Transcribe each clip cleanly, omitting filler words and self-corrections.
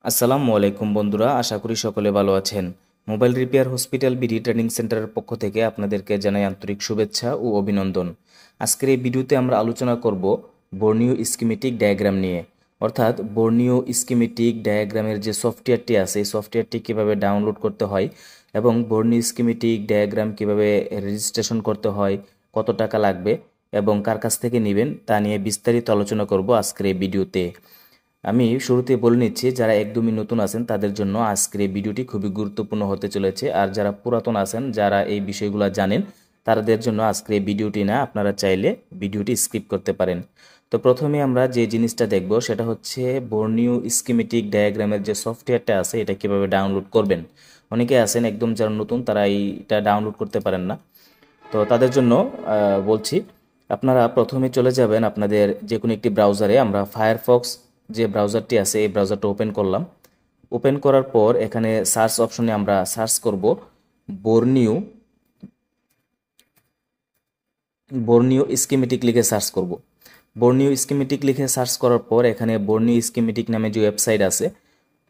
আসসালামু আলাইকুম বন্ধুরা, আশা করি সকলে ভালো আছেন। Mobile repair hospital BD training সেন্টারের পক্ষ থেকে আপনাদেরকে জানাই আন্তরিক শুভেচ্ছা ও অভিনন্দন। আজকের এই ভিডিওতে আমরা আলোচনা করব বর্নিও স্কিমেটিক ডায়াগ্রাম নিয়ে। অর্থাৎ বর্নিও স্কিমেটিক ডায়াগ্রামের যে সফটওয়্যারটি আছে এই সফটওয়্যারটি কীভাবে ডাউনলোড করতে হয় এবং বর্নিও স্কিমেটিক ডায়াগ্রাম কীভাবে রেজিস্ট্রেশন করতে হয়, কত টাকা লাগবে এবং কার কাছ থেকে নেবেন তা নিয়ে বিস্তারিত আলোচনা করব আজকের এই ভিডিওতে। আমি শুরুতে বলে নিচ্ছি, যারা একদমই নতুন আছেন তাদের জন্য আজকের এই ভিডিওটি খুবই গুরুত্বপূর্ণ হতে চলেছে, আর যারা পুরাতন আছেন, যারা এই বিষয়গুলো জানেন, তাদের জন্য আজকের এই ভিডিওটি না, আপনারা চাইলে ভিডিওটি স্কিপ করতে পারেন। তো প্রথমে আমরা যে জিনিসটা দেখব সেটা হচ্ছে বর্নিও স্কিমেটিক ডায়াগ্রামের যে সফটওয়্যারটা আছে এটা কিভাবে ডাউনলোড করবেন। অনেকে আছেন একদম যারা নতুন, তারা এইটা ডাউনলোড করতে পারেন না। তো তাদের জন্য বলছি, আপনারা প্রথমে চলে যাবেন আপনাদের যে কোনো একটি ব্রাউজারে। আমরা ফায়ারফক্স যে ব্রাউজারটি আছে এই ব্রাউজারটা ওপেন করলাম। ওপেন করার পর এখানে সার্চ অপশনে আমরা সার্চ করব বর্নিও বর্নিও স্কিমেটিক লিখে সার্চ করব। বর্নিও স্কিমেটিক লিখে সার্চ করার পর এখানে বর্নিও স্কিমেটিক নামে যে ওয়েবসাইট আছে,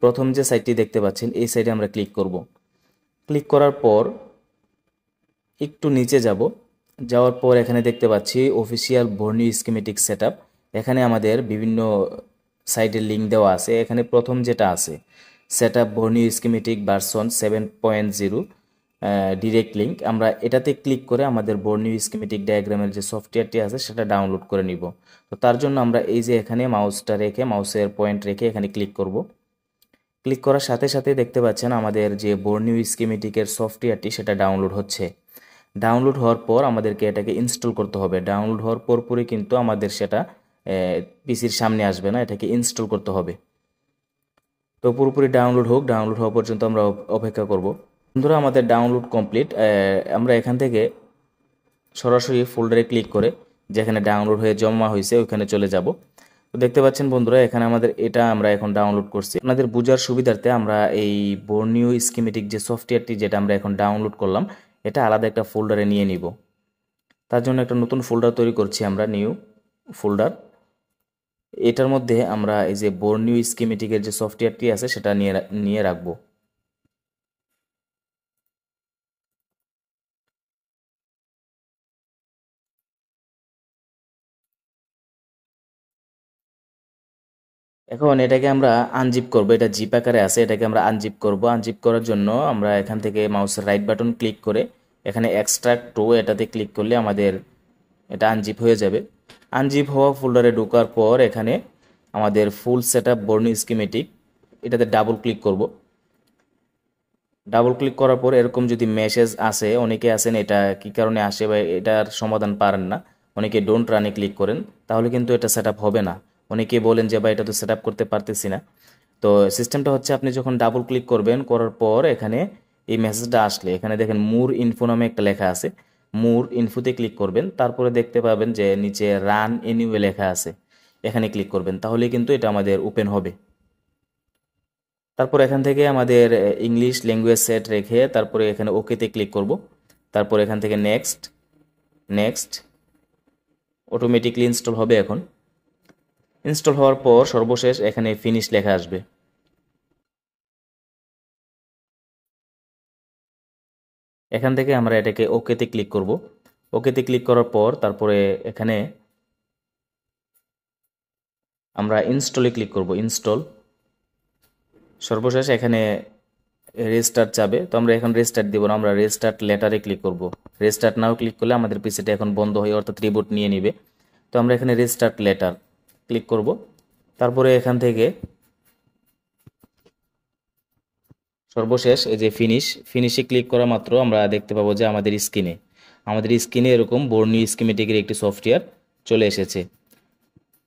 প্রথম যে সাইটটি দেখতে পাচ্ছেন এই সাইটে আমরা ক্লিক করব। ক্লিক করার পর একটু নিচে যাব, যাওয়ার পর এখানে দেখতে পাচ্ছি অফিসিয়াল বর্নিও স্কিমেটিক সেটআপ। এখানে আমাদের বিভিন্ন সাইটের লিঙ্ক দেওয়া আছে। এখানে প্রথম যেটা আছে setup Borneo schematic version 7.0 direct link, আমরা এটাতে ক্লিক করে আমাদের বর্নিও স্কিমেটিক ডায়াগ্রামের যে সফটওয়্যারটি আছে সেটা ডাউনলোড করে নিব। তো তার জন্য আমরা এই যে এখানে মাউসটা রেখে, মাউসের পয়েন্ট রেখে এখানে ক্লিক করব। ক্লিক করার সাথে সাথে দেখতে পাচ্ছেন আমাদের যে বর্নিও স্কিমেটিকের সফটওয়্যারটি সেটা ডাউনলোড হচ্ছে। ডাউনলোড হওয়ার পর আমাদেরকে এটাকে ইনস্টল করতে হবে। ডাউনলোড হওয়ার পরই কিন্তু আমাদের সেটা পিসির সামনে আসবে না, এটাকে ইনস্টল করতে হবে। তো পুরোপুরি ডাউনলোড হোক, ডাউনলোড হওয়া পর্যন্ত আমরা অপেক্ষা করব। বন্ধুরা, আমাদের ডাউনলোড কমপ্লিট। আমরা এখান থেকে সরাসরি ফোল্ডারে ক্লিক করে যেখানে ডাউনলোড হয়ে জমা হয়েছে ওইখানে চলে যাব। তো দেখতে পাচ্ছেন বন্ধুরা, এখানে আমাদের এটা আমরা এখন ডাউনলোড করছি। আপনাদের বোঝার সুবিধার্থে আমরা এই বর্নিও স্কিমেটিক যে সফটওয়্যারটি যেটা আমরা এখন ডাউনলোড করলাম এটা আলাদা একটা ফোল্ডারে নিয়ে নিব। তার জন্য একটা নতুন ফোল্ডার তৈরি করছি আমরা, নিউ ফোল্ডার। এটার মধ্যে আমরা এই যে বর্নিও স্কিমেটিকের যে সফটওয়্যারটি আছে সেটা নিয়ে নিয়ে রাখবো। এখন এটাকে আমরা আনজিপ করব। এটা জিপ আকারে আছে, এটাকে আমরা আনজিপ করব। আনজিপ করার জন্য আমরা এখান থেকে মাউসের রাইট বাটন ক্লিক করে এখানে এক্সট্রাক্ট টু এটাতে ক্লিক করলে আমাদের এটা আনজিপ হয়ে যাবে। আনজিপ হওয়া ফোল্ডারে ঢোকার পর এখানে আমাদের ফুল সেটআপ বর্নিও স্কিমেটিক এটাতে ডাবল ক্লিক করব। ডাবল ক্লিক করার পর এরকম যদি মেসেজ আসে, অনেকে আছেন এটা কি কারণে আসে বা এটার সমাধান পারেন না, অনেকে ডোন্ট রানে ক্লিক করেন, তাহলে কিন্তু এটা সেটআপ হবে না। অনেকে বলেন যে বা এটা তো সেটআপ করতে পারতেছি না। তো সিস্টেমটা হচ্ছে, আপনি যখন ডাবল ক্লিক করবেন, করার পর এখানে এই মেসেজটা আসলে এখানে দেখেন মুর ইনফো নামে একটা লেখা আছে। মুর ইনফোতে ক্লিক করবেন, তারপরে দেখতে পাবেন যে নিচে রান এনিওয়ে লেখা আছে, এখানে ক্লিক করবেন, তাহলে কিন্তু এটা আমাদের ওপেন হবে। তারপর এখান থেকে আমাদের ইংলিশ ল্যাঙ্গুয়েজ সেট রেখে তারপরে এখানে ওকেতে ক্লিক করব। তারপর এখান থেকে নেক্সট, নেক্সট, অটোমেটিকলি ইনস্টল হবে। এখন ইনস্টল হওয়ার পর সর্বশেষ এখানে ফিনিশ লেখা আসবে। এখান থেকে আমরা এটাকে ওকেতে ক্লিক করব। ওকেতে ক্লিক করার পর তারপরে এখানে আমরা ইনস্টলে ক্লিক করব, ইনস্টল। সর্বশেষ এখানে রেস্টার্ট যাবে, তো আমরা এখন রেস্টার্ট দিব না, আমরা রেস্টার্ট লেটারে ক্লিক করব। রেস্টার্ট নাও ক্লিক করলে আমাদের পিসিটা এখন বন্ধ হয়ে অর্থাৎ রিবুট নিয়ে নিবে। তো আমরা এখানে রেস্টার্ট লেটার ক্লিক করব। তারপরে এখান থেকে সর্বশেষ এই যে ফিনিশে ক্লিক করা মাত্র আমরা দেখতে পাবো যে আমাদের স্ক্রিনে এরকম বর্নিও স্কিমেটিকের একটি সফটওয়্যার চলে এসেছে।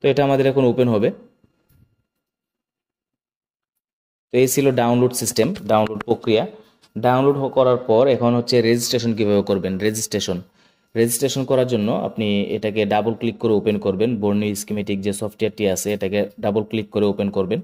তো এটা আমাদের এখন ওপেন হবে। তো এই ছিল ডাউনলোড সিস্টেম, ডাউনলোড প্রক্রিয়া। ডাউনলোড করার পর এখন হচ্ছে রেজিস্ট্রেশন কিভাবে করবেন। রেজিস্ট্রেশন করার জন্য আপনি এটাকে ডাবল ক্লিক করে ওপেন করবেন। বর্নিও স্কিমেটিক যে সফটওয়্যারটি আছে এটাকে ডাবল ক্লিক করে ওপেন করবেন।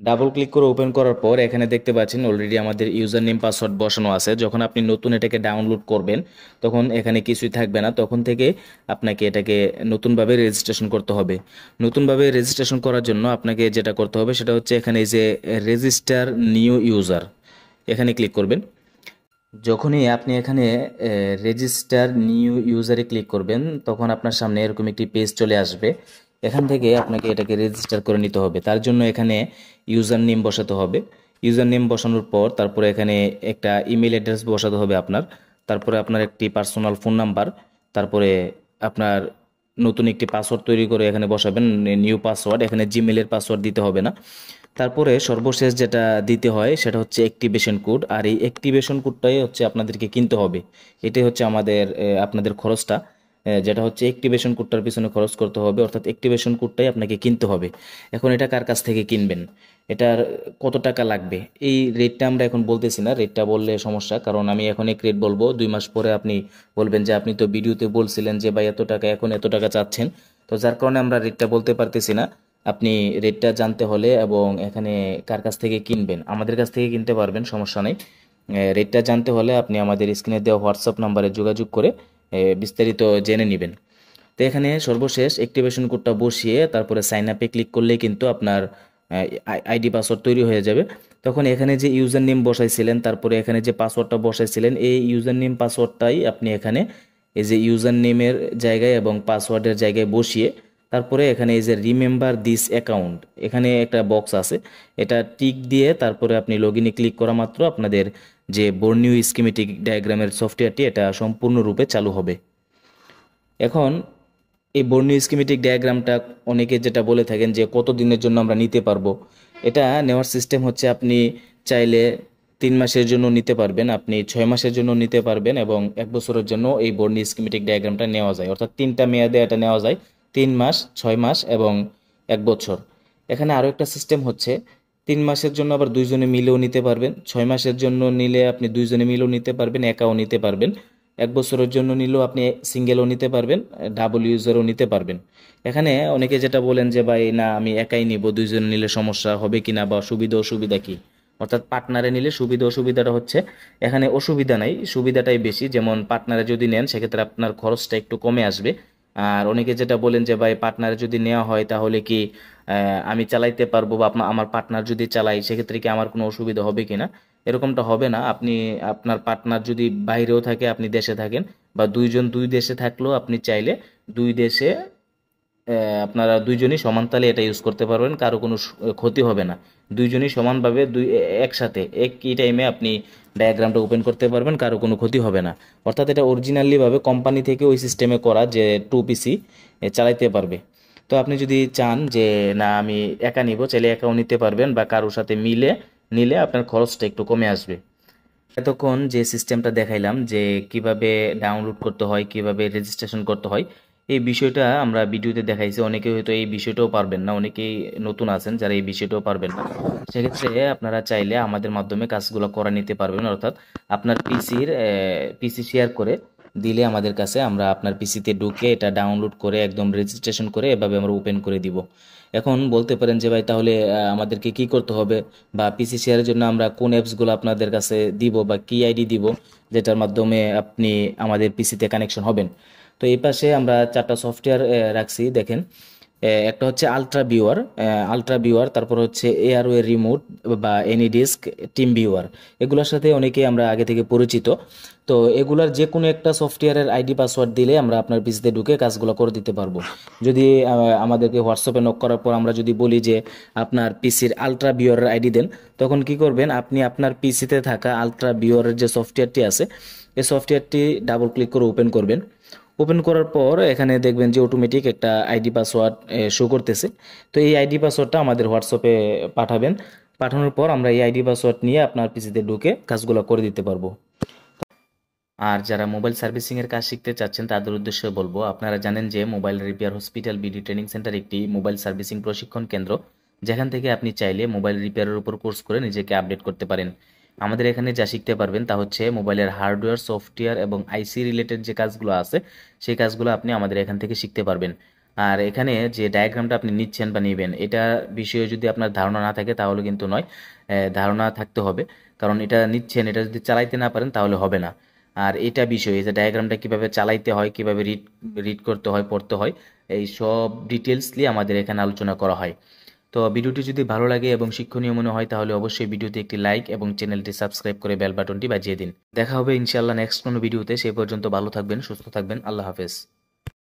ডাবল ক্লিক করে ওপেন করার পর এখানে দেখতে পাচ্ছেন অলরেডি আমাদের ইউজার নেম পাসওয়ার্ড বসানো আছে। যখন আপনি নতুন এটাকে ডাউনলোড করবেন তখন এখানে কিছুই থাকবে না, তখন থেকে আপনাকে এটাকে নতুনভাবে রেজিস্ট্রেশন করতে হবে। নতুনভাবে রেজিস্ট্রেশন করার জন্য আপনাকে যেটা করতে হবে সেটা হচ্ছে এখানে এই যে রেজিস্টার নিউ ইউজার, এখানে ক্লিক করবেন। যখনই আপনি এখানে রেজিস্টার নিউ ইউজারে ক্লিক করবেন তখন আপনার সামনে এরকম একটি পেজ চলে আসবে। এখান থেকে আপনাকে এটাকে রেজিস্টার করে নিতে হবে। তার জন্য এখানে ইউজার নেম বসাতে হবে। ইউজার নেম বসানোর পর তারপরে এখানে একটা ইমেল অ্যাড্রেস বসাতে হবে আপনার, তারপরে আপনার একটি পার্সোনাল ফোন নাম্বার, তারপরে আপনার নতুন একটি পাসওয়ার্ড তৈরি করে এখানে বসাবেন, নিউ পাসওয়ার্ড। এখানে জিমেলের পাসওয়ার্ড দিতে হবে না। তারপরে সর্বশেষ যেটা দিতে হয় সেটা হচ্ছে অ্যাক্টিভেশন কোড, আর এই অ্যাক্টিভেশন কোডটাই হচ্ছে আপনাদেরকে কিনতে হবে। এটাই হচ্ছে আমাদের আপনাদের খরচটা, যেটা হচ্ছে অ্যাক্টিভেশন কোডটার পিছনে খরচ করতে হবে, অর্থাৎ অ্যাক্টিভেশন কোডটাই আপনাকে কিনতে হবে। এখন এটা কার কাছ থেকে কিনবেন, এটার কত টাকা লাগবে, এই রেটটা আমরা এখন বলতেছি না। রেটটা বললে সমস্যা, কারণ আমি এখন এক রেট বলবো, 2 মাস পরে আপনি বলবেন যে আপনি তো ভিডিওতে বলছিলেন যে ভাই এত টাকা, এখন এত টাকা চাচ্ছেন। তো যার কারণে আমরা রেটটা বলতে পারতেছি না। আপনি রেটটা জানতে হলে এবং এখানে কার কাছ থেকে কিনবেন, আমাদের কাছ থেকে কিনতে পারবেন, সমস্যা নেই। রেটটা জানতে হলে আপনি আমাদের স্ক্রিনে দেওয়া হোয়াটসঅ্যাপ নাম্বারে যোগাযোগ করে বিস্তারিত জেনে নেবেন। তো এখানে সর্বশেষ অ্যাক্টিভেশন কোডটা বসিয়ে তারপরে সাইন আপে ক্লিক করলেই কিন্তু আপনার আইডি পাসওয়ার্ড তৈরি হয়ে যাবে। তখন এখানে যে ইউজার নেম বসাইছিলেন তারপরে এখানে যে পাসওয়ার্ডটা বসাইছিলেন এই ইউজার নেম পাসওয়ার্ডটাই আপনি এখানে এই যে ইউজার নেমের জায়গায় এবং পাসওয়ার্ডের জায়গায় বসিয়ে তারপরে এখানে এই যে রিমেম্বার দিস অ্যাকাউন্ট, এখানে একটা বক্স আছে, এটা টিক দিয়ে তারপরে আপনি লগ ইনে ক্লিক করা মাত্র আপনাদের যে বর্নিও স্কিমেটিক ডায়াগ্রামের সফটওয়্যারটি এটা সম্পূর্ণরূপে চালু হবে। এখন এই বর্নিও স্কিমেটিক ডায়াগ্রামটা অনেকে যেটা বলে থাকেন যে কত দিনের জন্য আমরা নিতে পারবো, এটা নেওয়ার সিস্টেম হচ্ছে আপনি চাইলে 3 মাসের জন্য নিতে পারবেন, আপনি 6 মাসের জন্য নিতে পারবেন এবং 1 বছরের জন্য এই বর্নিও স্কিমেটিক ডায়াগ্রামটা নেওয়া যায়, অর্থাৎ 3টা মেয়াদে এটা নেওয়া যায়, 3 মাস, 6 মাস এবং 1 বছর। এখানে আরও একটা সিস্টেম হচ্ছে 3 মাসের জন্য আবার দুইজনে মিলেও নিতে পারবেন, 6 মাসের জন্য নিলে আপনি দুইজনে মিলেও নিতে পারবেন, একাও নিতে পারবেন, 1 বছরের জন্য নিলেও আপনি সিঙ্গেলও নিতে পারবেন, ডাবল ইউজারও নিতে পারবেন। এখানে অনেকে যেটা বলেন যে ভাই না আমি একাই নিব, দুইজন নিলে সমস্যা হবে কিনা বা সুবিধা অসুবিধা কি, অর্থাৎ পার্টনারে নিলে সুবিধা অসুবিধাটা হচ্ছে এখানে অসুবিধা নাই, সুবিধাটাই বেশি। যেমন পার্টনারে যদি নেন সেক্ষেত্রে আপনার খরচটা একটু কমে আসবে। আর অনেকে যেটা বলেন যে ভাই পার্টনারে যদি নেওয়া হয় তাহলে কি আমি চালাইতে পারবো বা আমার পার্টনার যদি চালাই সেক্ষেত্রে কি আমার কোনো অসুবিধা হবে কিনা, এরকমটা হবে না। আপনি আপনার পার্টনার যদি বাইরেও থাকে আপনি দেশে থাকেন বা দুইজন দুই দেশে থাকলেও আপনি চাইলে দুই দেশে আপনারা দুইজনই সমান তালে এটা ইউজ করতে পারবেন, কারো কোনো ক্ষতি হবে না। দুইজনই সমানভাবে একসাথে একই টাইমে আপনি ডায়াগ্রামটা ওপেন করতে পারবেন, কারো কোনো ক্ষতি হবে না। অর্থাৎ এটা অরিজিনালিভাবে কোম্পানি থেকে ওই সিস্টেমে করা যে 2 PC চালাইতে পারবে। তো আপনি যদি চান যে না আমি একা নিব, চাইলে একাও নিতে পারবেন বা কারোর সাথে মিলে নিলে আপনার খরচটা একটু কমে আসবে। এতক্ষণ যে সিস্টেমটা দেখাইলাম যে কিভাবে ডাউনলোড করতে হয়, কিভাবে রেজিস্ট্রেশন করতে হয়, এই বিষয়টা আমরা ভিডিওতে দেখাইছি। অনেকে হয়তো এই বিষয়টাও পারবেন না, অনেকেই নতুন আছেন যারা এই বিষয়টাও পারবেন না। সেক্ষেত্রে আপনারা চাইলে আমাদের মাধ্যমে কাজগুলো করা নিতে পারবেন, অর্থাৎ আপনার পিসি শেয়ার করে দিলে আমাদের কাছে, আমরা আপনার পিসিতে ঢুকে এটা ডাউনলোড করে একদম রেজিস্ট্রেশন করে এভাবে আমরা ওপেন করে দিব। এখন বলতে পারেন যে ভাই তাহলে আমাদেরকে কি করতে হবে বা পিসি শেয়ারের জন্য আমরা কোন অ্যাপসগুলো আপনাদের কাছে দিব বা কি আইডি দিব যেটার মাধ্যমে আপনি আমাদের পিসিতে কানেকশন হবেন। তো এই পাশে আমরা 4টা সফটওয়্যার রাখছি, দেখেন। একটা হচ্ছে আলট্রা ভিউয়ার, তারপর হচ্ছে এয়ারওয়ে রিমোট বা এনিডিস্ক, টিম ভিউয়ার। এগুলোর সাথে অনেকেই আমরা আগে থেকে পরিচিত। তো এগুলার যে কোনো একটা সফটওয়্যারের আইডি পাসওয়ার্ড দিলে আমরা আপনার পিসিতে ঢুকে কাজগুলো করে দিতে পারবো। যদি আমাদেরকে হোয়াটসঅ্যাপে নক করার পর আমরা যদি বলি যে আপনার পিসির আলট্রা ভিউয়ারের আইডি দেন, তখন কি করবেন, আপনি আপনার পিসিতে থাকা আলট্রা ভিউয়ারের যে সফটওয়্যারটি আছে এই সফটওয়্যারটি ডাবল ক্লিক করে ওপেন করবেন। ওপেন করার পর এখানে দেখবেন যে অটোমেটিক একটা আইডি পাসওয়ার্ড শো করতেছে। তো এই আইডি পাসওয়ার্ডটা আমাদের হোয়াটসঅ্যাপে পাঠাবেন। পাঠানোর পর আমরা এই আইডি পাসওয়ার্ড নিয়ে আপনার পিসিতে ঢুকে কাজগুলো করে দিতে পারবো। আর যারা মোবাইল সার্ভিসিংয়ের কাজ শিখতে চাচ্ছেন তাদের উদ্দেশ্যে বলবো, আপনারা জানেন যে mobile repair hospital BD training centre একটি মোবাইল সার্ভিসিং প্রশিক্ষণ কেন্দ্র, যেখান থেকে আপনি চাইলে মোবাইল রিপেয়ারের উপর কোর্স করে নিজেকে আপডেট করতে পারেন। আমাদের এখানে যা শিখতে পারবেন তা হচ্ছে মোবাইলের হার্ডওয়্যার, সফটওয়্যার এবং আইসি রিলেটেড যে কাজগুলো আছে সেই কাজগুলো আপনি আমাদের এখান থেকে শিখতে পারবেন। আর এখানে যে ডায়াগ্রামটা আপনি নিচ্ছেন বা নেবেন এটা বিষয়ে যদি আপনার ধারণা না থাকে তাহলে কিন্তু নয়, ধারণা থাকতে হবে। কারণ এটা নিচ্ছেন, এটা যদি চালাইতে না পারেন তাহলে হবে না। আর এটা বিষয়, এই যে ডায়াগ্রামটা কীভাবে চালাইতে হয়, কীভাবে রিড রিড করতে হয়, পড়তে হয়, এই সব ডিটেলসলি আমাদের এখানে আলোচনা করা হয়। তো ভিডিওটি যদি ভালো লাগে এবং শিক্ষণীয় মনে হয় তাহলে অবশ্যই ভিডিওতে একটি লাইক এবং চ্যানেলটি সাবস্ক্রাইব করে বেল বাটনটি বাজিয়ে দিন। দেখা হবে ইনশাআল্লাহ নেক্সট কোনো ভিডিওতে। সেই পর্যন্ত ভালো থাকবেন, সুস্থ থাকবেন। আল্লাহ হাফেজ।